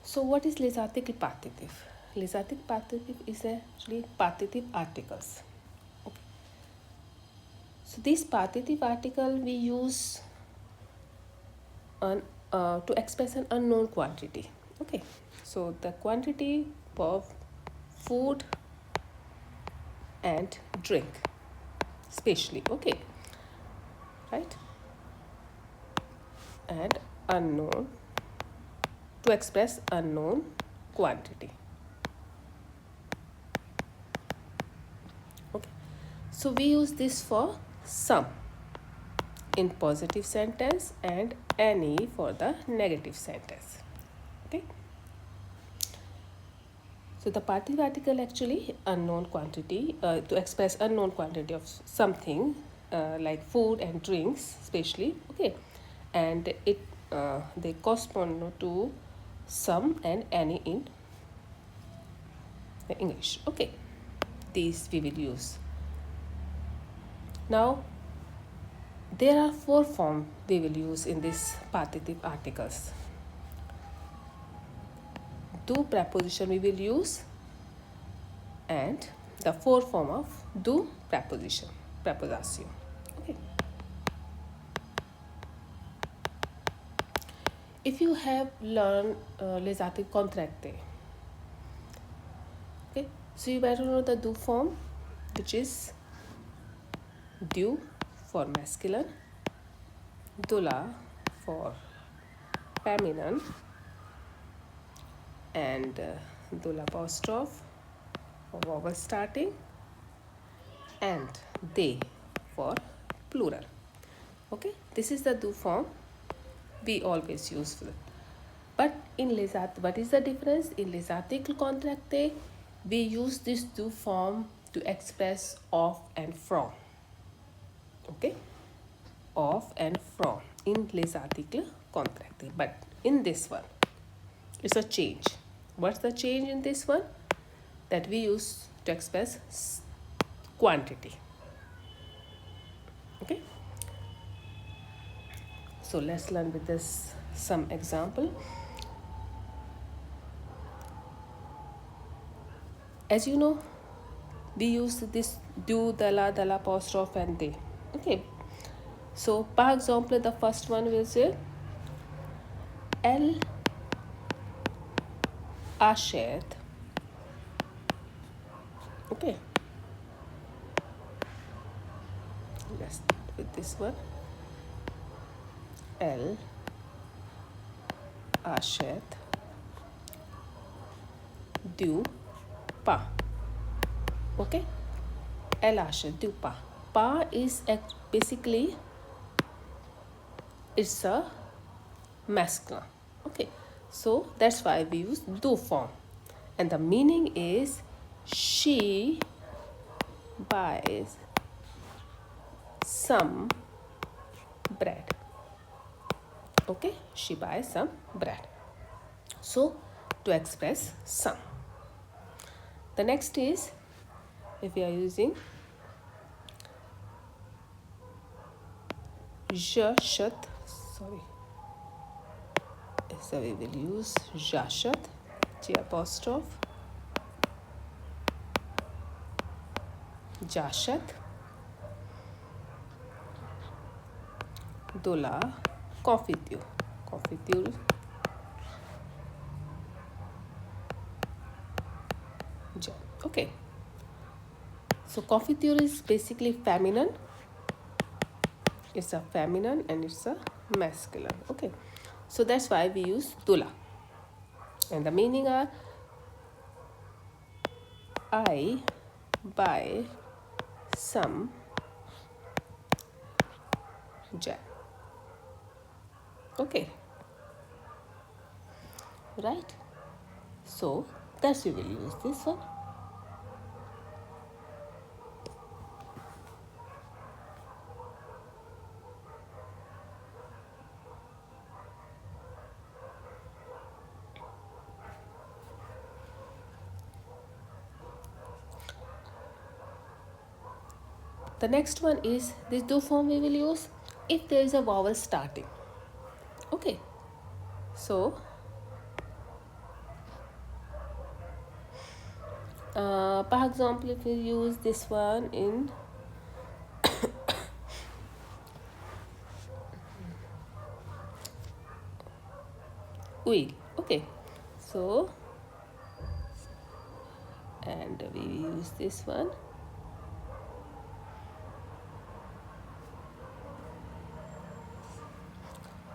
So what is les articles partitive? Les articles partitive is actually partitive articles. Okay. So these partitive article we use to express an unknown quantity. Okay. So the quantity of food and drink, especially. Okay. Right. And unknown, to express unknown quantity. Okay, so we use this for some in positive sentence and any for the negative sentence. Okay, so the partitive article actually unknown quantity, to express unknown quantity of something, like food and drinks especially. Okay, and it they correspond to some and any in English. Okay, these we will use. Now there are 4 forms we will use in this partitive articles. Do preposition we will use, and the 4 form of do preposition, preposatio. Okay. If you have learned les articles contractés, okay, so you better know the do form, which is du for masculine, dula for feminine, and dula apostrophe for vowel starting, and they for plural. Okay, this is the do form we always use for it. But in les articles, what is the difference? In les articles contractés, we use this do form to express of and from. Okay, of and from in les articles contractés. But in this one, it's a change. What's the change in this one? That we use to express quantity. Okay, so let's learn with this some example. As you know, we use this do, dala, dala apostrophe and they. Okay, so par example, the first one will say elle achète. Okay, let's start with this one. Elle achète du pain. Okay, elle achète du pain. Pain is basically, it's a masculine. Okay, so that's why we use do form, and the meaning is she buys some bread. Okay, she buys some bread. So to express some. The next is, if we are using j'achète, sorry, so we will use j'achète, G apostrophe, j'achète de la confiture. Confiture, okay, so confiture is basically feminine. It's a feminine and it's a masculine. Okay, so that's why we use dula, and the meaning are I buy some jam. Okay, right, so that's we will use this one. The next one is this do form we will use if there is a vowel starting. Okay, so For example, if you use this one in wheel, okay, so and we use this one,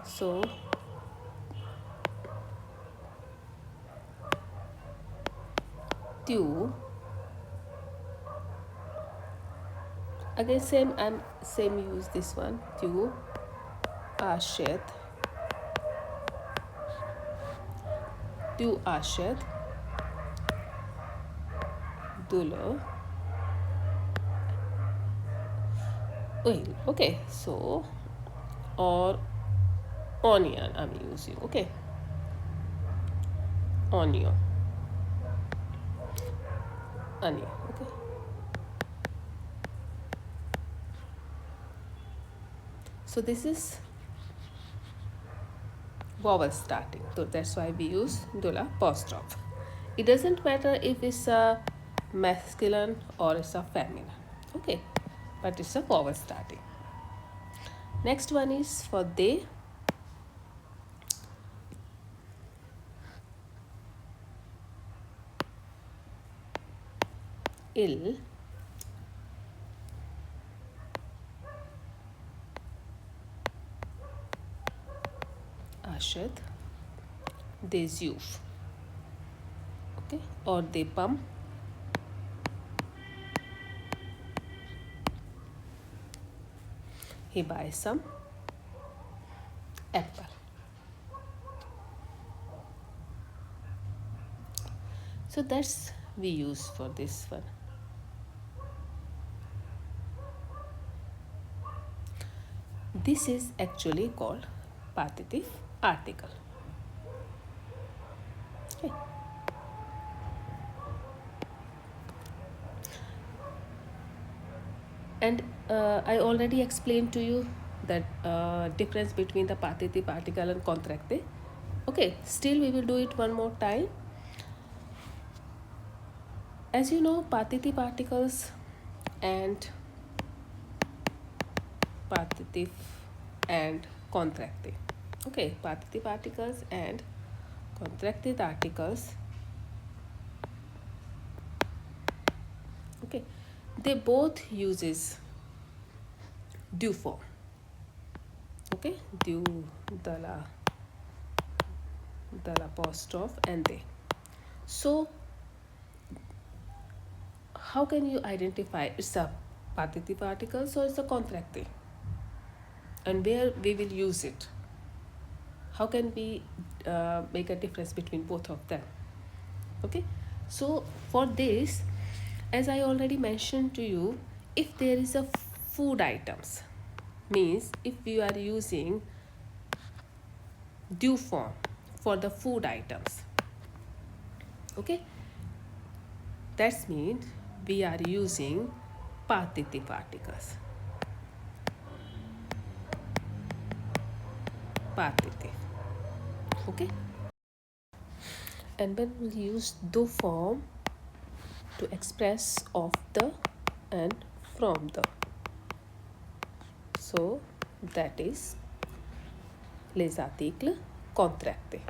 so tube, again same use this one, tube, ashet, tube ashet, dulo, oil, okay, so or onion I'm using, okay, onion, okay. So this is vowel starting, so that's why we use dula apostrophe. It doesn't matter if it's a masculine or it's a feminine, okay, but it's a vowel starting. Next one is for they. Il, ashad, des youth, okay, or they pump, he buys some apple. So that's we use for this one. This is actually called partitive article. Okay. And I already explained to you that difference between the partitive article and contractive. Okay, still we will do it one more time. As you know, partitive articles and partitive and contractive. Okay, partitive articles and contractive articles. Okay, they both uses do form. Okay, do, the apostrophe and they. So how can you identify it's a partitive article or it's a contractive, and where we will use it? How can we make a difference between both of them? Okay, so for this, as I already mentioned to you, if there is a food items, means if you are using do form for the food items, okay, that means we are using partitive articles. Partitive, okay, and when we use do form to express of the and from the, so that is les articles contractés.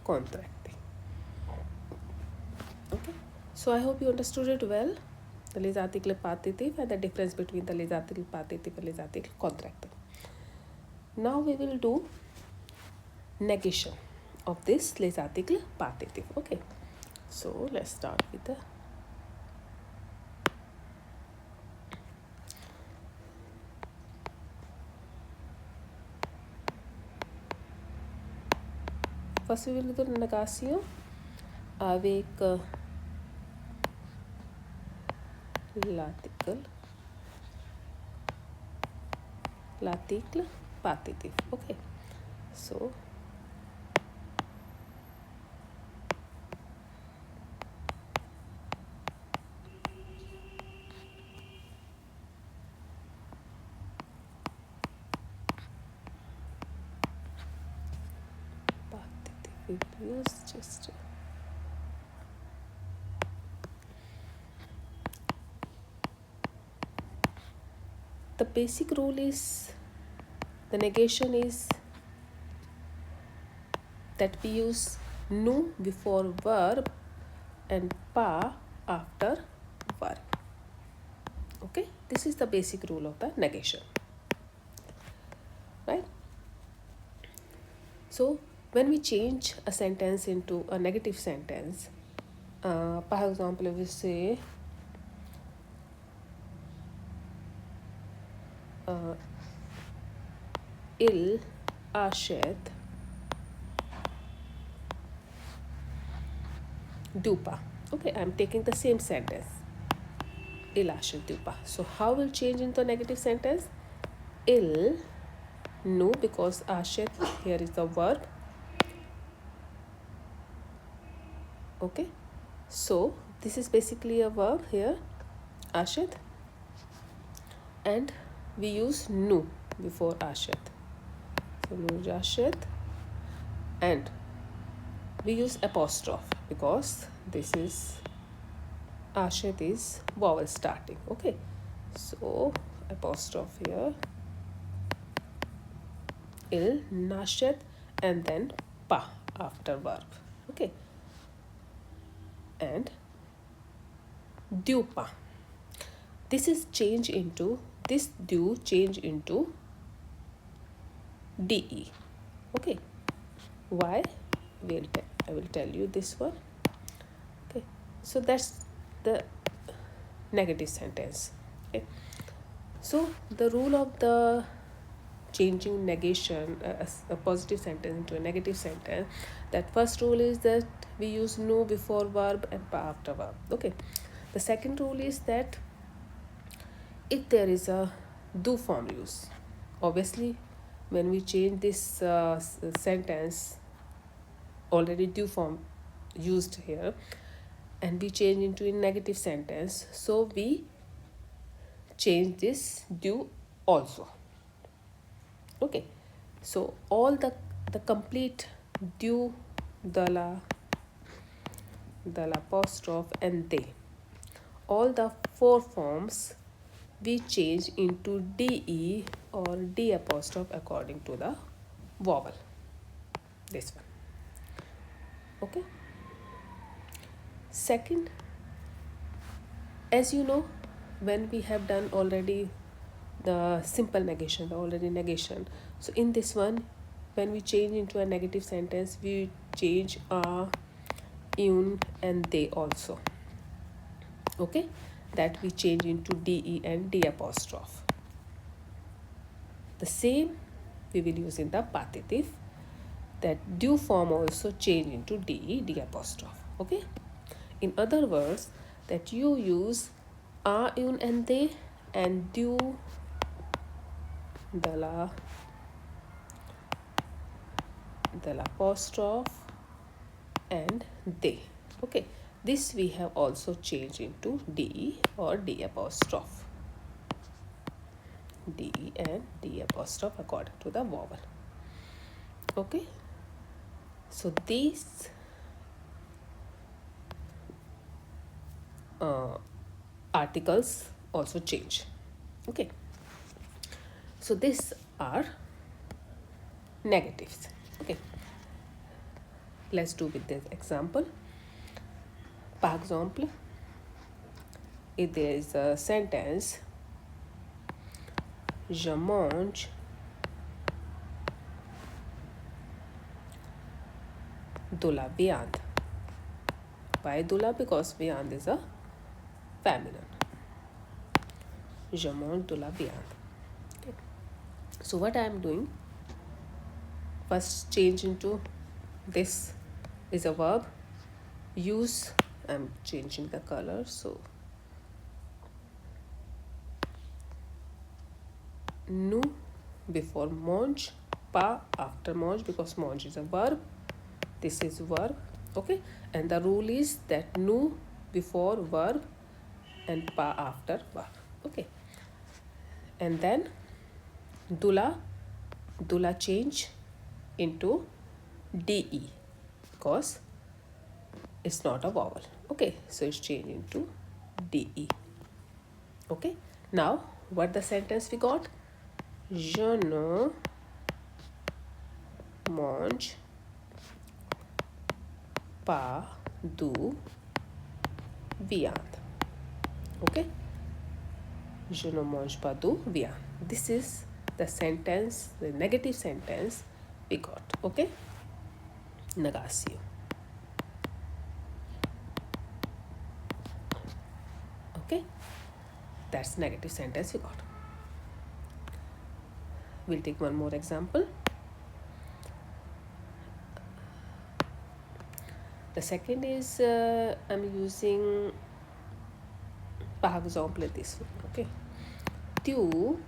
Contracting. Okay, so I hope you understood it well, the les articles partitive and the difference between the les articles partitive and les articles contractive. Now we will do negation of this les articles partitive. Okay, so let's start with the first we will do négation avec l'article partitive. Okay, so will use just the basic rule is the negation is that we use nu before verb and pa after verb. Okay, this is the basic rule of the negation, right? So when we change a sentence into a negative sentence, for example, if we say il achète du pain. Okay, I'm taking the same sentence. Il achète du pain. So how will change into a negative sentence? Il, no, because achète here is the verb. Okay, so this is basically a verb here, achète, and we use nu before achète. So nous achète, and we use apostrophe because this is achète is vowel starting. Okay, so apostrophe here, il n'achète, and then pas after verb. Okay, and du pain. This is change into this du change into de. Okay, why? I will tell you this one. Okay, so that's the negative sentence. Okay, so the rule of the changing negation, a positive sentence into a negative sentence, that first rule is that we use nu before verb and pa after verb. Okay, the second rule is that if there is a do form use, obviously when we change this sentence, already do form used here, and we change into a negative sentence, so we change this do also. Okay, so all the complete do, the apostrophe, and they, all the four forms we change into de or d apostrophe according to the vowel, this one. Okay, second, as you know, when we have done already the simple negation, the already negation, so in this one, when we change into a negative sentence, we change a, un, and they also. Okay, that we change into de and d apostrophe. The same we will use in the partitive, that do form also change into de, d apostrophe. Okay, in other words, that you use a, un, and they, and do, the apostrophe, and they. Okay, this we have also changed into de or d apostrophe, de and d apostrophe according to the vowel. Okay, so these articles also change. Okay, so these are negatives. Okay, let's do with this example. Par exemple, if there is a sentence, je mange de la viande. Why de la? Because viande is a feminine. Je mange de la viande. Okay. So what I am doing, first change into this is a verb, use, I'm changing the color, so nu before mange, pa after mange, because mange is a verb, this is verb. Okay, and the rule is that nu before verb and pa after verb. Okay, and then dula change into de. because it's not a vowel. Okay, so it's changed into DE. Okay, now what the sentence we got? Je ne mange pas du viande. Okay, je ne mange pas du viande. This is the sentence, the negative sentence we got. Okay, negatio. Okay, that's negative sentence we got. We'll take one more example. The second is I'm using, par exemple, this one. Okay, tu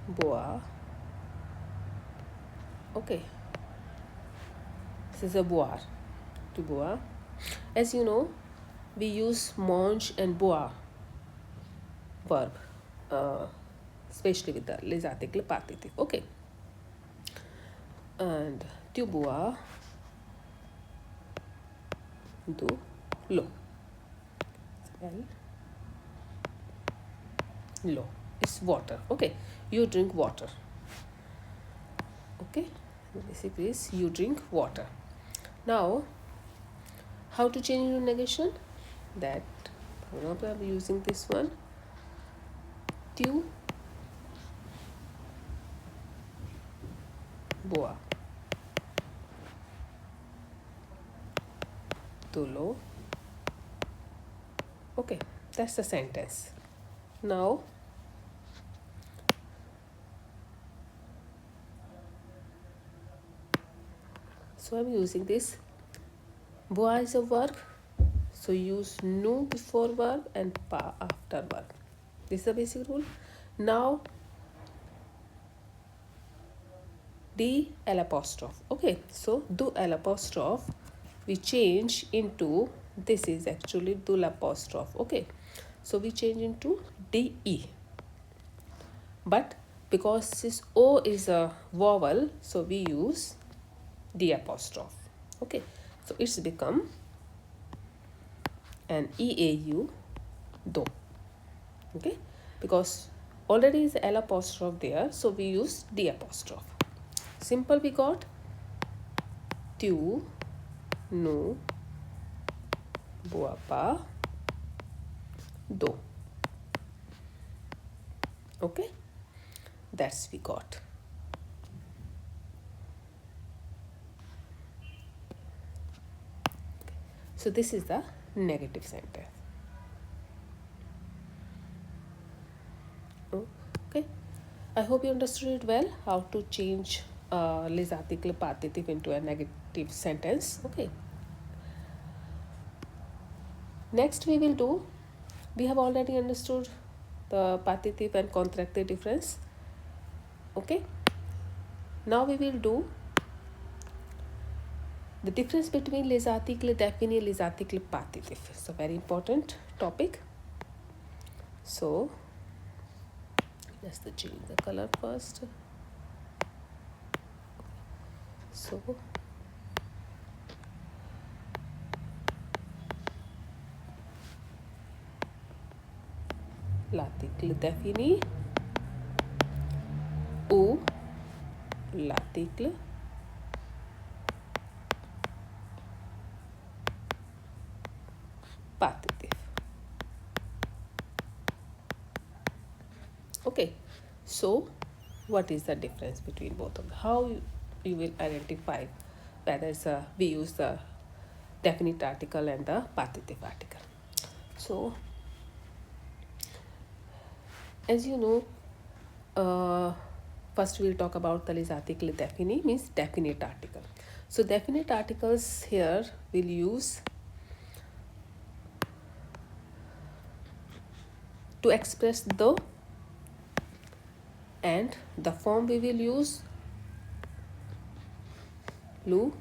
bois. Okay, this is a boire. Tu bois. As you know, we use mange and boire verb, especially with the les articles partitive. Okay, and tu bois de l'eau. L'eau is water. Okay, you drink water. Okay, basically is you drink water. Now, how to change into negation? That, for example, I'm using this one. Tu bois de l'eau. Okay, that's the sentence. Now, so I'm using this. Bois is a verb, so use nu before verb and pas after verb. This is the basic rule. Now, D L apostrophe. Okay, so do L apostrophe we change into, this is actually dul apostrophe. Okay, so we change into DE. But because this O is a vowel, so we use D apostrophe. Okay, so it's become an EAU do. Okay, because already is L apostrophe there, so we use D apostrophe. Simple we got tu ne bois pas d'eau. Okay, that's we got. So this is the negative sentence. Okay, I hope you understood it well, how to change les articles partitive into a negative sentence. Okay, next we will do, we have already understood the partitive and contractive difference. Okay, now we will do the difference between les articles définis and les articles partitifs. It's a very important topic. So let's change the color first. So l'article défini ou l'article partitive. Okay, so what is the difference between both of them? How you will identify whether it's we use the definite article and the partitive article. So as you know, first we'll talk about the les articles définis, means definite article. So definite articles here we'll use to express the, and the form we will use lu,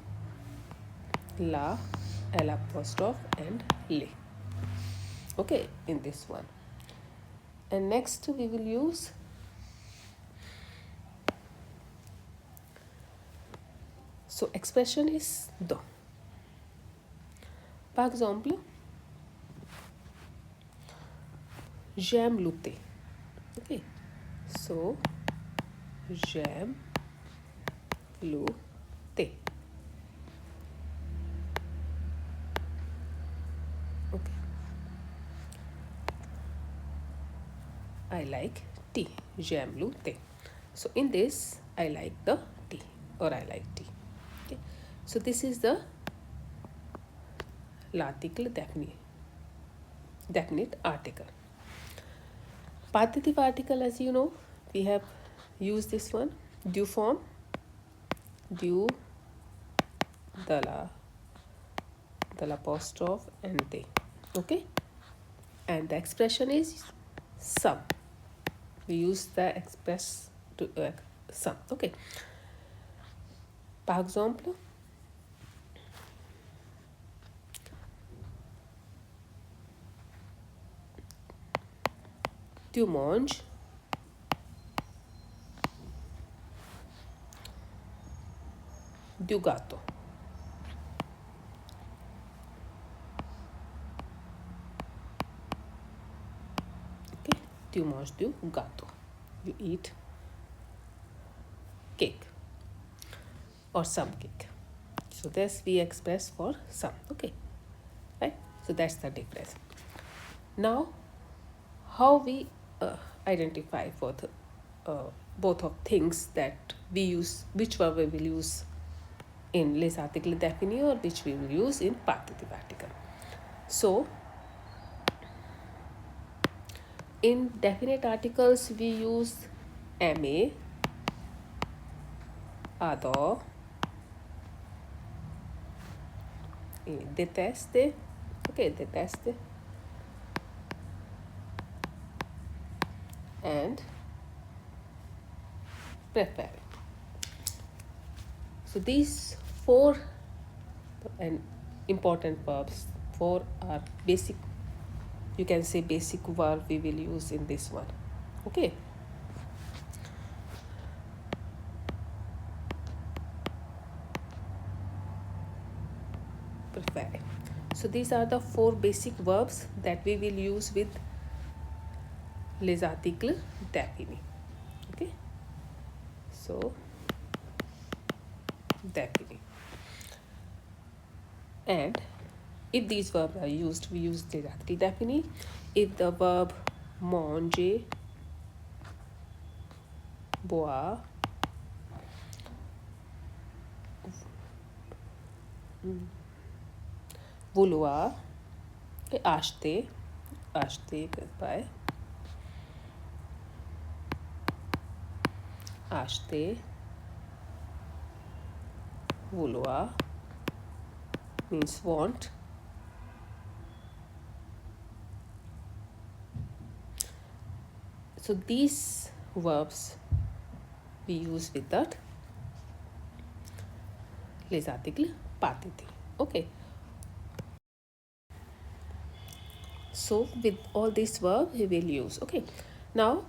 la, l apostrophe and le. Okay, in this one. And next we will use So expression is do. Par exemple, j'aime le thé. Okay, so j'aime le thé. Okay, I like tea. J'aime le thé. So in this, I like the tea, or I like tea. Okay, so this is the l'article definite article. Partitive article, as you know, we have used this one, do form, do, the apostrophe, and they. Okay, and the expression is some. We use the express to some. Okay, par exemple, tu manges du gâteau. Okay, tu manges du gâteau. You eat cake or some cake. So this we express for some. Okay, right? So that's the difference. Now, how we identify for the both of things that we use, which verb we will use in les articles définis or which we will use in partitive article. So in definite articles we use aimer, adore, détester. Okay, détester, and prefer. So these four and important verbs, four are basic, you can say basic verb we will use in this one. Okay, prefer. So these are the four basic verbs that we will use with les articles définis. Okay, so définis. And if these verbs are used, we use les articles définis. If the verb manger, boire, vouloir, et acheter, buy, acheter, vouloir means want, so these verbs we use with that les articles partitifs. Okay, so with all these verbs we will use. Okay, now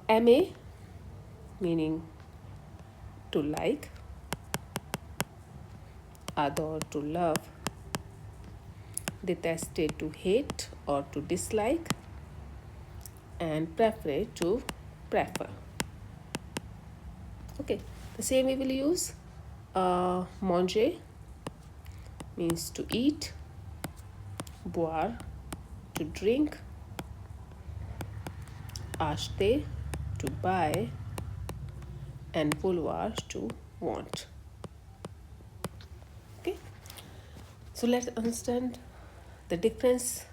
aimer meaning to like, adore to love, détester to hate or to dislike, and prefer to prefer. Okay, the same we will use manger means to eat, boire to drink, acheter to buy, and vouloir to want. Okay, so let's understand the difference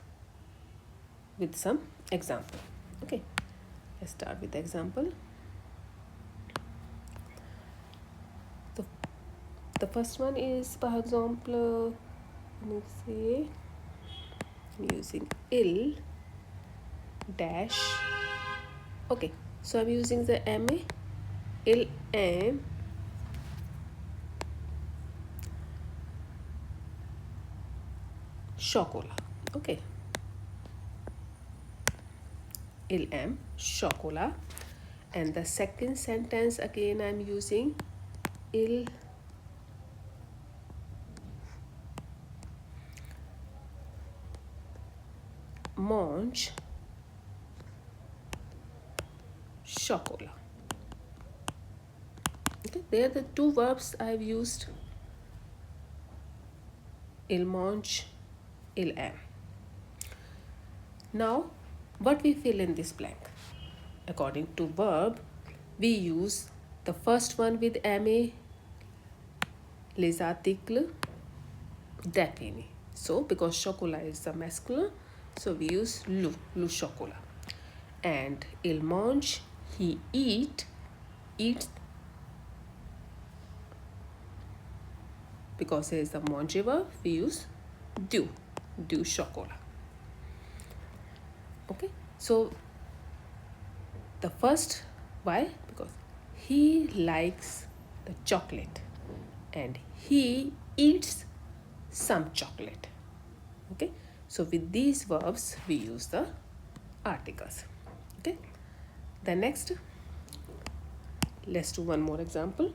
with some example. Okay, let's start with the example. The first one is, par exemple, let me say, I'm using il dash. Okay, so I'm using the aimer. Il aime chocolat. Okay, il aime chocolat. And the second sentence again I'm using il mange chocolat. Okay, they are the two verbs I've used. Il mange, il aime. Now, what we fill in this blank? According to verb, we use the first one with aimer, les articles définis. So, because chocolat is the masculine, so we use le chocolat. And il mange, he eats, because there is the manger verb, we use du chocolat. Okay, so the first, why? Because he likes the chocolate and he eats some chocolate. Okay, so with these verbs we use the articles. Okay, the next, let's do one more example.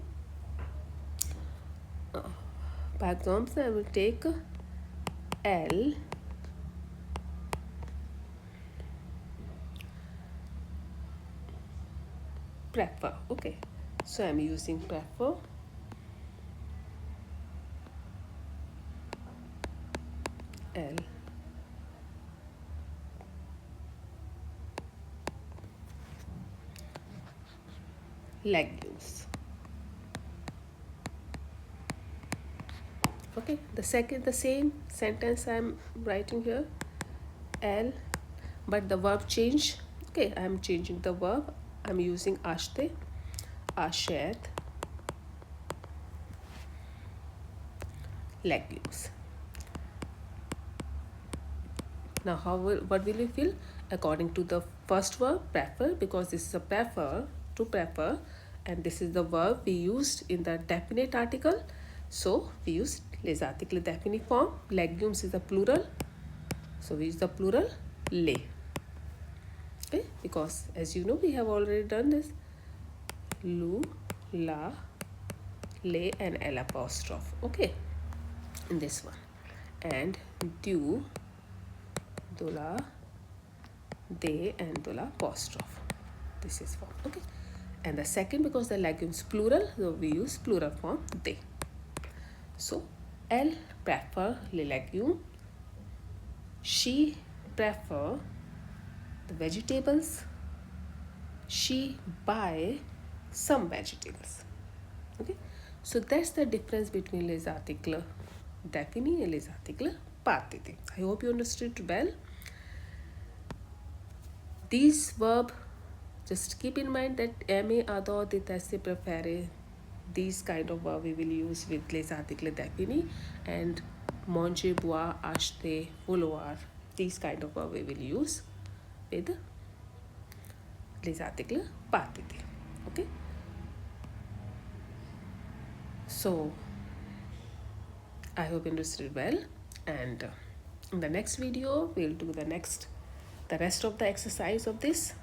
By example, I will take L prefer. Okay, so I'm using prefer. L legumes. Okay, the same sentence I'm writing here, L, but the verb change. Okay, I'm changing the verb. I'm using ashte, ashet, legumes. Now, what will we fill? According to the first verb, prefer, because this is a prefer, to prefer, and this is the verb we used in the definite article. So we use les articles définis form. Legumes is the plural, so we use the plural les. Okay, because as you know, we have already done this. Lu, la, les, and l apostrophe. Okay, in this one, and du, dola, they, and dola apostrophe. This is form. Okay, and the second, because the legumes plural, so we use plural form they. So elle prefer les légumes. She prefer the vegetables. She buy some vegetables. Okay, so that's the difference between les articles définis and les articles partitifs. I hope you understood well. These verbs, just keep in mind that aimer, adore, détester, préférer, these kind of verb we will use with les articles définis, and manger, boire, acheter, vouloir, these kind of verb we will use with les articles partitifs. Okay, so I hope you understood well, and in the next video we'll do the rest of the exercise of this.